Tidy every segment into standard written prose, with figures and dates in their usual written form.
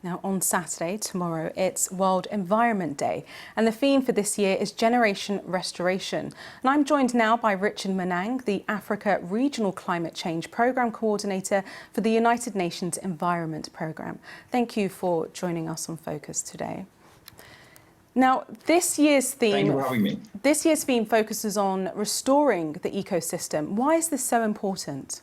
Now, on Saturday, tomorrow, it's World Environment Day, and the theme for this year is Generation Restoration. And I'm joined now by Richard Munang, the Africa Regional Climate Change Programme Coordinator for the United Nations Environment Programme. Thank you for joining us on Focus today. Now, this year's theme... Thank you for having me. This year's theme focuses on restoring the ecosystem. Why is this so important?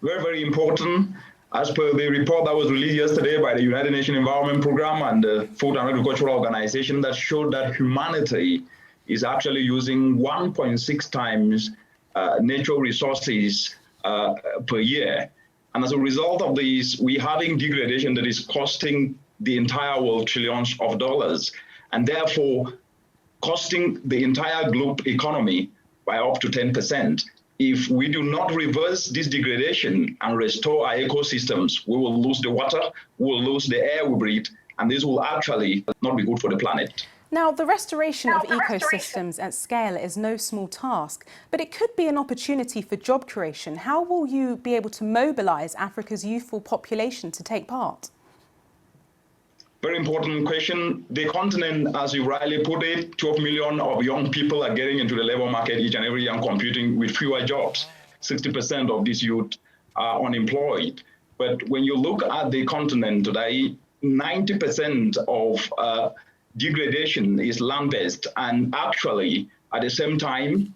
Very, very important. As per the report that was released yesterday by the United Nations Environment Programme and the Food and Agricultural Organization, that showed that humanity is actually using 1.6 times natural resources per year. And as a result of this, we're having degradation that is costing the entire world trillions of dollars, and therefore costing the entire globe economy by up to 10%. If we do not reverse this degradation and restore our ecosystems, we will lose the water, we will lose the air we breathe, and this will actually not be good for the planet. Now, the restoration of ecosystems at scale is no small task, but it could be an opportunity for job creation. How will you be able to mobilize Africa's youthful population to take part? Very important question. The continent, as you rightly put it, 12 million of young people are getting into the labor market each and every year and competing with fewer jobs. 60% of these youth are unemployed. But when you look at the continent today, 90% of degradation is land-based, and actually, at the same time,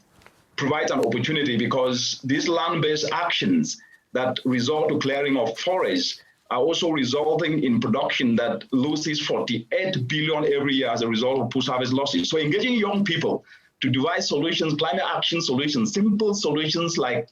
provides an opportunity because these land-based actions that result to clearing of forests are also resulting in production that loses 48 billion every year as a result of post-harvest losses. So engaging young people to devise solutions, climate action solutions, simple solutions like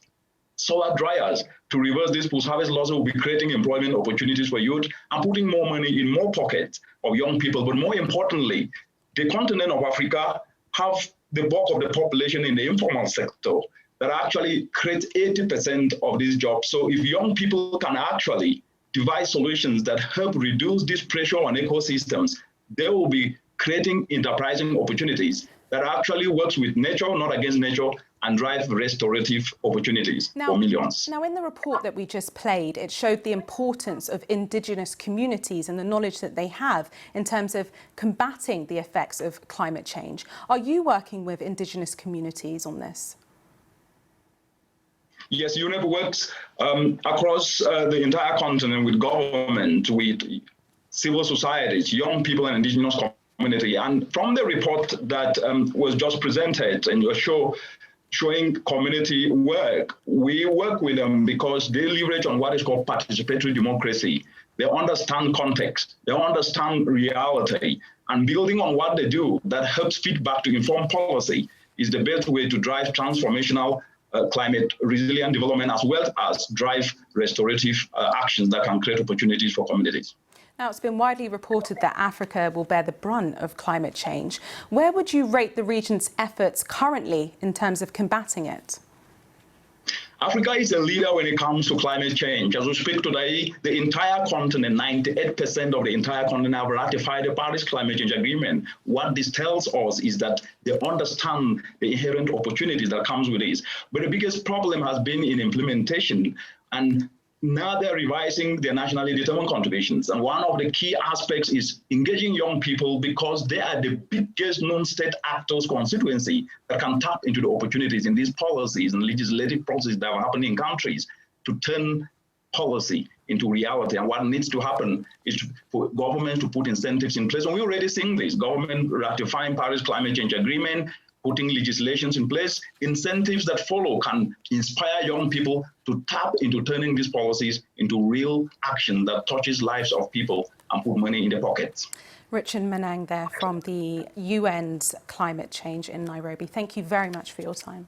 solar dryers to reverse these post-harvest losses will be creating employment opportunities for youth and putting more money in more pockets of young people. But more importantly, the continent of Africa have the bulk of the population in the informal sector that actually create 80% of these jobs. So if young people can actually devise solutions that help reduce this pressure on ecosystems, they will be creating enterprising opportunities that actually works with nature, not against nature, and drive restorative opportunities for millions. Now, in the report that we just played, it showed the importance of indigenous communities and the knowledge that they have in terms of combating the effects of climate change. Are you working with indigenous communities on this? Yes, UNEP works across the entire continent with government, with civil societies, young people and indigenous community. And from the report that was just presented and your showing community work, we work with them because they leverage on what is called participatory democracy. They understand context, they understand reality, and building on what they do that helps feedback to inform policy is the best way to drive transformational climate resilient development, as well as drive restorative actions that can create opportunities for communities. Now, it's been widely reported that Africa will bear the brunt of climate change. Where would you rate the region's efforts currently in terms of combating it? Africa is a leader when it comes to climate change. As we speak today, the entire continent, 98% of the entire continent have ratified the Paris Climate Change Agreement. What this tells us is that they understand the inherent opportunities that comes with this. But the biggest problem has been in implementation, and now they're revising their nationally determined contributions. And one of the key aspects is engaging young people because they are the biggest non-state actors constituency that can tap into the opportunities in these policies and legislative processes that are happening in countries to turn policy into reality. And what needs to happen is for government to put incentives in place. And we're already seeing this, government ratifying Paris Climate Change Agreement, putting legislations in place, incentives that follow can inspire young people to tap into turning these policies into real action that touches lives of people and put money in their pockets. Richard Munang there from the UN's climate change in Nairobi. Thank you very much for your time.